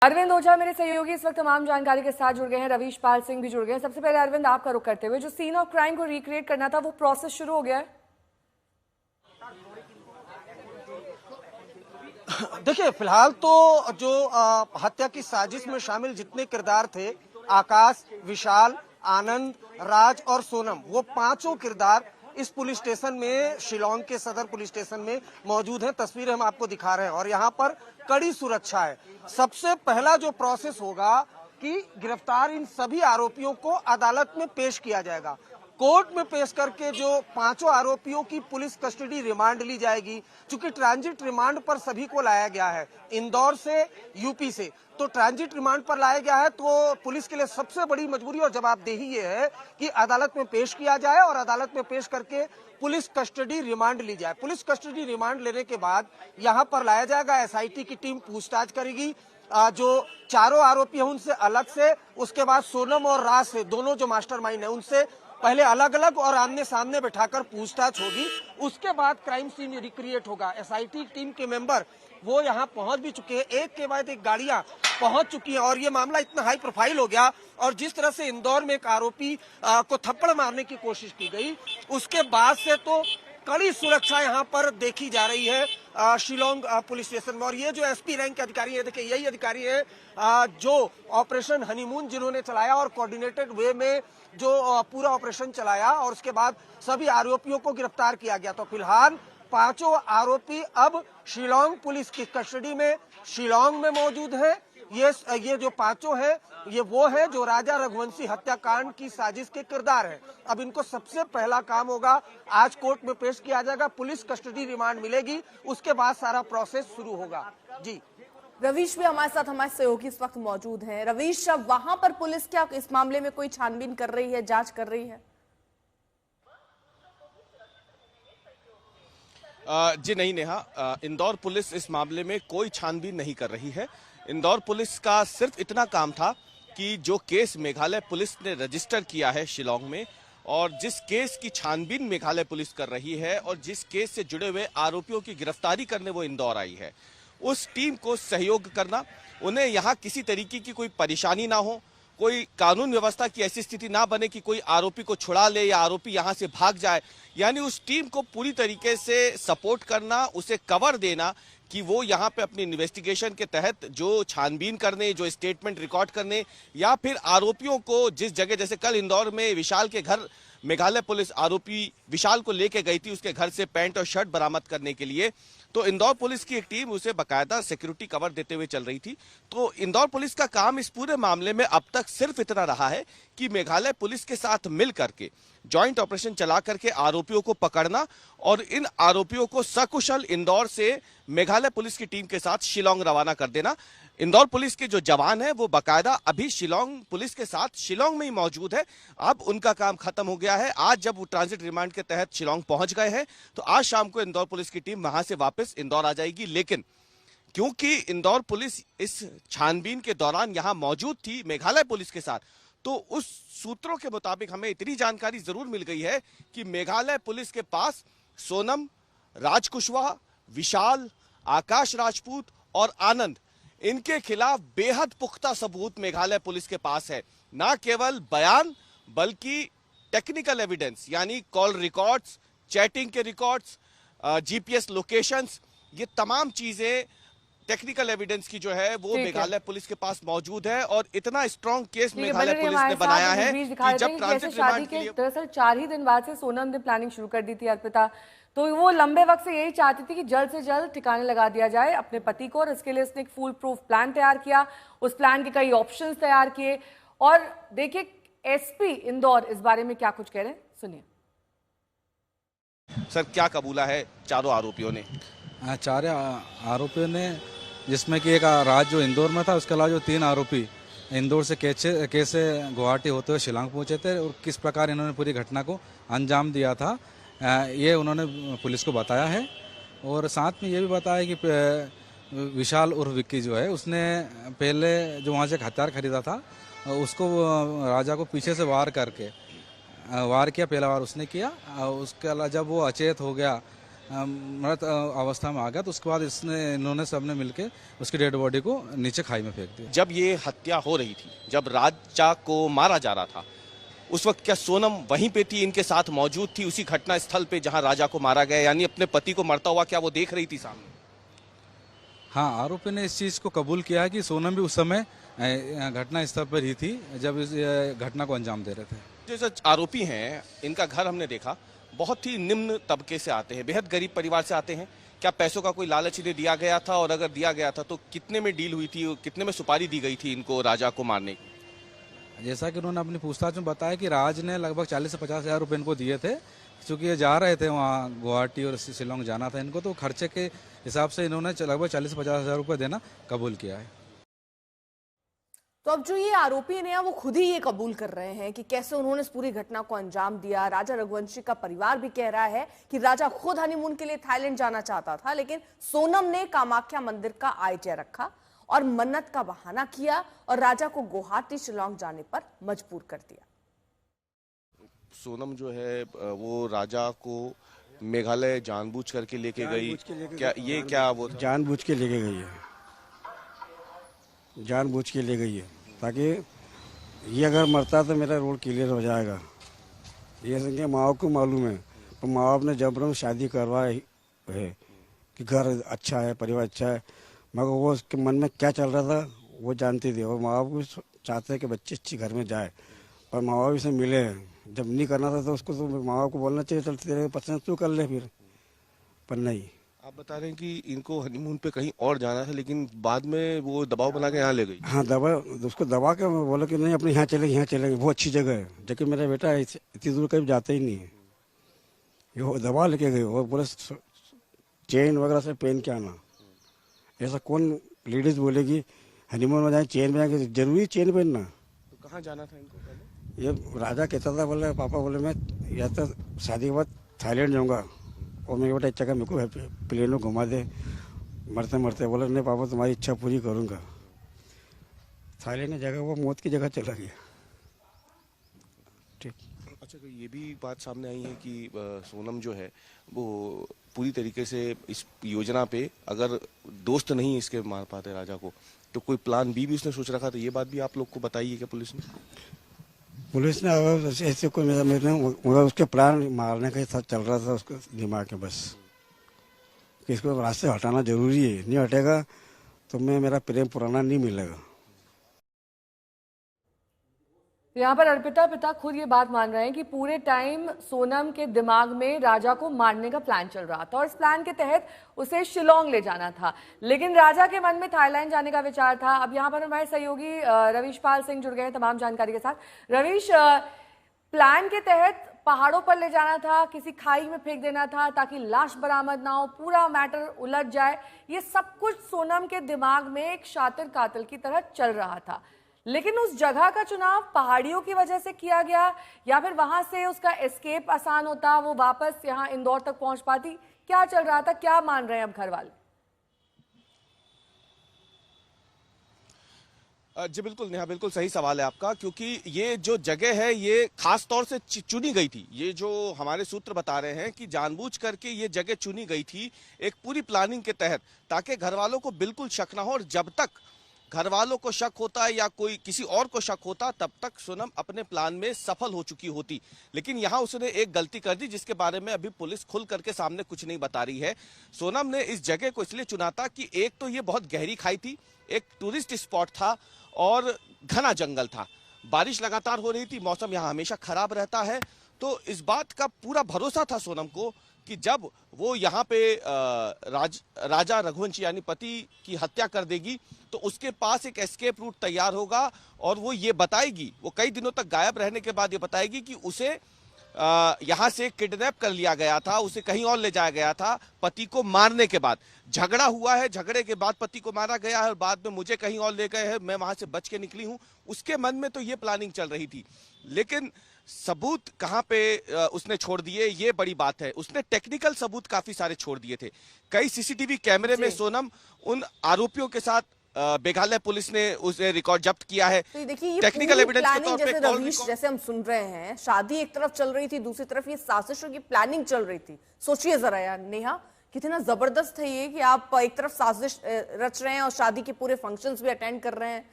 अरविंद ओझा मेरे सहयोगी इस वक्त तमाम जानकारी के साथ जुड़ गए हैं। रवीश पाल सिंह भी जुड़ गए हैं। सबसे पहले अरविंद, आपका रुख करते हुए, जो सीन ऑफ क्राइम को रिक्रिएट करना था वो प्रोसेस शुरू हो गया है? देखिए, फिलहाल तो जो हत्या की साजिश में शामिल जितने किरदार थे, आकाश, विशाल, आनंद, राज और सोनम, वो पांचों किरदार इस पुलिस स्टेशन में, शिलांग के सदर पुलिस स्टेशन में मौजूद हैं। तस्वीरें हम आपको दिखा रहे हैं और यहाँ पर कड़ी सुरक्षा है। सबसे पहला जो प्रोसेस होगा कि गिरफ्तार इन सभी आरोपियों को अदालत में पेश किया जाएगा। कोर्ट में पेश करके जो पांचों आरोपियों की पुलिस कस्टडी रिमांड ली जाएगी। चूंकि ट्रांजिट रिमांड पर सभी को लाया गया है, इंदौर से, यूपी से, तो ट्रांजिट रिमांड पर लाया गया है, तो पुलिस के लिए सबसे बड़ी मजबूरी और जवाबदेही ये है कि अदालत में पेश किया जाए और अदालत में पेश करके पुलिस कस्टडी रिमांड ली जाए। पुलिस कस्टडी रिमांड लेने के बाद यहाँ पर लाया जाएगा, एसआईटी की टीम पूछताछ करेगी। जो चारों आरोपी हैं उनसे अलग से, उसके बाद सोनम और राज से, दोनों जो मास्टरमाइंड है उनसे पहले अलग अलग और आमने सामने बैठाकर पूछताछ होगी। उसके बाद क्राइम सीन रिक्रिएट होगा। एसआईटी टीम के मेंबर वो यहाँ पहुंच भी चुके हैं, एक के बाद एक गाड़ियां पहुंच चुकी हैं और ये मामला इतना हाई प्रोफाइल हो गया। और जिस तरह से इंदौर में एक आरोपी को थप्पड़ मारने की कोशिश की गई, उसके बाद से तो कड़ी सुरक्षा यहाँ पर देखी जा रही है शिलांग पुलिस स्टेशन में। और ये जो एसपी रैंक के अधिकारी है, देखिए यही अधिकारी है जो ऑपरेशन हनीमून जिन्होंने चलाया और कोऑर्डिनेटेड वे में जो पूरा ऑपरेशन चलाया और उसके बाद सभी आरोपियों को गिरफ्तार किया गया। तो फिलहाल पांचों आरोपी अब शिलांग पुलिस की कस्टडी में शिलांग में मौजूद है। ये जो पांचों हैं, ये वो है जो राजा रघुवंशी हत्याकांड की साजिश के किरदार हैं। अब इनको सबसे पहला काम होगा, आज कोर्ट में पेश किया जाएगा, पुलिस कस्टडी रिमांड मिलेगी, उसके बाद सारा प्रोसेस शुरू होगा। जी, रवीश भी हमारे साथ, हमारे सहयोगी इस वक्त मौजूद हैं। रवीश, अब वहां पर पुलिस क्या इस मामले में कोई छानबीन कर रही है, जांच कर रही है? जी नहीं नेहा, इंदौर पुलिस इस मामले में कोई छानबीन नहीं कर रही है। इंदौर पुलिस का सिर्फ इतना काम था कि जो केस मेघालय पुलिस ने रजिस्टर किया है शिलांग में, और जिस केस की छानबीन मेघालय पुलिस कर रही है और जिस केस से जुड़े हुए आरोपियों की गिरफ्तारी करने वो इंदौर आई है, उस टीम को सहयोग करना, उन्हें यहाँ किसी तरीके की कोई परेशानी ना हो, कोई कानून व्यवस्था की ऐसी स्थिति ना बने कि कोई आरोपी को छुड़ा ले या आरोपी यहाँ से भाग जाए, यानी उस टीम को पूरी तरीके से सपोर्ट करना, उसे कवर देना कि वो यहाँ पे अपनी इन्वेस्टिगेशन के तहत जो छानबीन करने, जो स्टेटमेंट रिकॉर्ड करने, या फिर आरोपियों को जिस जगह, जैसे कल इंदौर में विशाल के घर मेघालय पुलिस आरोपी विशाल को लेके गई थी उसके घर से पैंट और शर्ट बरामद करने के लिए, तो इंदौर पुलिस की एक टीम उसे बकायदा सिक्योरिटी कवर देते हुए चल रही थी। तो इंदौर पुलिस का काम इस पूरे मामले में अब तक सिर्फ इतना रहा है कि मेघालय पुलिस के साथ मिल करके जॉइंट ऑपरेशन चला करके आरोपियों को पकड़ना और इन आरोपियों को सकुशल इंदौर से मेघालय पुलिस की टीम के साथ शिलांग रवाना कर देना। इंदौर पुलिस के जो जवान हैं वो बकायदा अभी शिलांग पुलिस के साथ शिलांग में ही मौजूद है। अब उनका काम खत्म हो गया है। आज जब वो ट्रांजिट रिमांड के तहत शिलांग पहुंच गए हैं तो आज शाम को इंदौर पुलिस की टीम वहां से वापस इंदौर आ जाएगी। लेकिन क्योंकि इंदौर पुलिस इस छानबीन के दौरान यहां मौजूद थी मेघालय पुलिस के साथ, तो उस सूत्रों के मुताबिक हमें इतनी जानकारी जरूर मिल गई है कि मेघालय पुलिस के पास सोनम, राज कुशवाहा, विशाल, आकाश राजपूत और आनंद, इनके खिलाफ बेहद पुख्ता सबूत मेघालय पुलिस के पास है। ना केवल बयान बल्कि टेक्निकल एविडेंस, यानी कॉल रिकॉर्ड्स, चैटिंग के रिकॉर्ड्स, जीपीएस लोकेशंस, ये तमाम चीजें टेक्निकल एविडेंस की जो है वो मेघालय पुलिस के पास मौजूद है। और इतना स्ट्रॉन्ग केस मेघालय पुलिस ने बनाया है कि जब ट्रांजिट रिमांड के लिए, दरअसल 4 ही दिन बाद से सोनम ने प्लानिंग शुरू कर दी थी अर्पिता, तो वो लंबे वक्त से यही चाहती थी कि जल्द से जल्द ठिकाने लगा दिया जाए अपने पति को, और इसके लिए उसने एक फुल प्रूफ प्लान तैयार किया। उस प्लान के कई ऑप्शंस तैयार किए। और देखिए एसपी इंदौर इस बारे में क्या कुछ कह रहे हैं, सुनिए। सर, क्या कबूला है चारों आरोपियों ने? चार आरोपियों ने, जिसमें कि एक राज जो इंदौर में था, उसके अलावा जो 3 आरोपी इंदौर से कैसे गुवाहाटी होते हुए शिलांग पहुंचे थे और किस प्रकार इन्होंने पूरी घटना को अंजाम दिया था, ये उन्होंने पुलिस को बताया है। और साथ में ये भी बताया कि विशाल उर्फ विक्की जो है, उसने पहले जो वहाँ से एक हथियार खरीदा था उसको राजा को पीछे से वार किया, पहला वार उसने किया। उसके अलावा जब वो अचेत हो गया मृत अवस्था में आ गया। तो उसके बाद इन्होंने सबने मिलके उसकी डेड बॉडी को नीचे खाई में फेंक दिया। जब ये हत्या हो रही थी, जब राजा को मारा जा रहा था, उस वक्त क्या सोनम वहीं पे थी, इनके साथ मौजूद थी उसी घटना स्थल पे जहां राजा को मारा गया, यानी अपने पति को मरता हुआ क्या वो देख रही थी सामने? हाँ, आरोपी ने इस चीज को कबूल किया है कि सोनम भी उस समय घटना स्थल पर ही थी जब इस घटना को अंजाम दे रहे थे। जैसे आरोपी हैं, इनका घर हमने देखा, बहुत ही निम्न तबके से आते हैं, बेहद गरीब परिवार से आते हैं। क्या पैसों का कोई लालच इन्हें दिया गया था, और अगर दिया गया था तो कितने में डील हुई थी, कितने में सुपारी दी गई थी इनको राजा को मारने की? जैसा कि उन्होंने अपनी पूछताछ में बताया कि राज ने लगभग 40 से 50 हजार रुपये इनको दिए थे, क्योंकि ये जा रहे थे वहाँ गुवाहाटी और शिलोंग जाना था इनको, तो खर्चे के हिसाब से इन्होंने लगभग 40 से 50 हजार रुपये देना कबूल किया है। तो अब जो ये आरोपी हैं वो खुद ही ये कबूल कर रहे हैं कि कैसे उन्होंने इस पूरी घटना को अंजाम दिया। राजा रघुवंशी का परिवार भी कह रहा है कि राजा खुद हनीमून के लिए थाईलैंड जाना चाहता था, लेकिन सोनम ने कामाख्या मंदिर का आयोजन रखा और मन्नत का बहाना किया और राजा को गुवाहाटी शिलोंग जाने पर मजबूर कर दिया। सोनम जो है वो राजा को मेघालय जानबूझ करके लेके गई, क्या ये क्या वो जानबूझ के लेके गई है, जानबूझ के ले गई है ताकि ये अगर मरता तो मेरा रोड क्लियर हो जाएगा। ये संख्या माँ बाप को मालूम है, तो माँ बाप ने जबरन शादी करवाई है कि घर अच्छा है, परिवार अच्छा है, मगर वो उसके मन में क्या चल रहा था वो जानते थे, और माँ बाप को चाहते हैं कि बच्चे अच्छी घर में जाए, और माँ बाप से मिले हैं। जब नहीं करना था तो उसको तो माँ बाप को बोलना चाहिए, चल तेरे पसंद तू कर ले फिर, पर नहीं। आप बता रहे हैं कि इनको हनीमून पे कहीं और जाना था, लेकिन बाद में वो दबाव बना के यहाँ ले गई। हाँ, उसको दबा के बोला कि नहीं अपने यहाँ चलेंगे, बहुत अच्छी जगह है, जबकि मेरा बेटा इतनी दूर कहीं जाता ही नहीं है। ये दबा लेके गए और बोले चेन वगैरह से पहन के आना। ऐसा कौन लेडीज बोलेगी हनीमून में जाए चेन पहन के? जरूरी चेन पहनना? तो कहाँ जाना था इनको पहले? ये राजा कहता था, बोले पापा बोले मैं या तो शादी के बाद थाईलैंड जाऊँगा, और मेरे बेटा इच्छा का मेरे को प्लेन में घुमा दे मरते मरते। बोले नहीं पापा तुम्हारी इच्छा पूरी करूँगा। थाईलैंड जगह वो मौत की जगह चला गया। ठीक। अच्छा, तो ये भी बात सामने आई है कि सोनम जो है वो पूरी तरीके से इस योजना पे अगर दोस्त नहीं इसके मार पाते राजा को, तो कोई प्लान बी भी उसने सोच रखा था। ये बात भी आप लोग को बताई है क्या पुलिस ने? पुलिस ने अगर ऐसे कोई मगर उसके प्लान मारने का ही चल रहा था उसके दिमाग में, बस कि इसको रास्ते हटाना जरूरी है, नहीं हटेगा तो मेरा प्रेम पुराना नहीं मिलेगा। यहाँ पर अर्पिता पिता खुद ये बात मान रहे हैं कि पूरे टाइम सोनम के दिमाग में राजा को मारने का प्लान चल रहा था और इस प्लान के तहत उसे शिलोंग ले जाना था, लेकिन राजा के मन में थाईलैंड जाने का विचार था। अब यहाँ पर हमारे सहयोगी रवीश पाल सिंह जुड़ गए हैं तमाम जानकारी के साथ। रवीश, प्लान के तहत पहाड़ों पर ले जाना था, किसी खाई में फेंक देना था ताकि लाश बरामद ना हो, पूरा मैटर उलझ जाए, ये सब कुछ सोनम के दिमाग में एक शातिर कातिल की तरह चल रहा था। लेकिन उस जगह का चुनाव पहाड़ियों की वजह से किया गया या फिर वहां से उसका एस्केप आसान होता, वो वापस यहाँ इंदौर तक पहुंच पाती? क्या चल रहा था, क्या मान रहे हैं अब घर वाले? जी बिल्कुल नेहा, बिल्कुल सही सवाल है आपका, क्योंकि ये जो जगह है ये खास तौर से चुनी गई थी। ये जो हमारे सूत्र बता रहे हैं कि जानबूझ करके ये जगह चुनी गई थी एक पूरी प्लानिंग के तहत, ताकि घर वालों को बिल्कुल शक ना हो, और जब तक घर वालों को शक होता है या कोई किसी और को शक होता तब तक सोनम अपने प्लान में सफल हो चुकी होती। लेकिन यहाँ उसने एक गलती कर दी जिसके बारे में अभी पुलिस खुल करके सामने कुछ नहीं बता रही है। सोनम ने इस जगह को इसलिए चुना था कि एक तो ये बहुत गहरी खाई थी, एक टूरिस्ट स्पॉट था और घना जंगल था, बारिश लगातार हो रही थी, मौसम यहाँ हमेशा खराब रहता है, तो इस बात का पूरा भरोसा था सोनम को कि जब वो यहाँ पे राजा रघुवंशी यानी पति की हत्या कर देगी तो उसके पास एक एस्केप रूट तैयार होगा, और वो ये बताएगी, वो कई दिनों तक गायब रहने के बाद ये बताएगी कि उसे यहाँ से किडनैप कर लिया गया था, उसे कहीं और ले जाया गया था पति को मारने के बाद। झगड़ा हुआ है, झगड़े के बाद पति को मारा गया है और बाद में मुझे कहीं और ले गए हैं, मैं वहां से बच के निकली हूं। उसके मन में तो ये प्लानिंग चल रही थी, लेकिन सबूत कहां पे उसने छोड़ दिए ये बड़ी बात है। उसने टेक्निकल सबूत काफी सारे छोड़ दिए थे। कई सीसीटीवी कैमरे में सोनम उन आरोपियों के साथ मेघालय पुलिस ने उसे रिकॉर्ड जब्त किया है। तो ये देखिए, ये टेक्निकल पूरी एविडेंस के प्लानिंग तौर पे जैसे कॉल रवीश, रिकॉर्ड जैसे हम सुन रहे हैं, शादी एक तरफ चल रही थी, दूसरी तरफ ये साजिशों की प्लानिंग चल रही थी। सोचिए जरा यार नेहा, कितना जबरदस्त है ये कि आप एक तरफ साजिश रच रहे हैं और शादी के पूरे फंक्शंस भी अटेंड कर रहे हैं,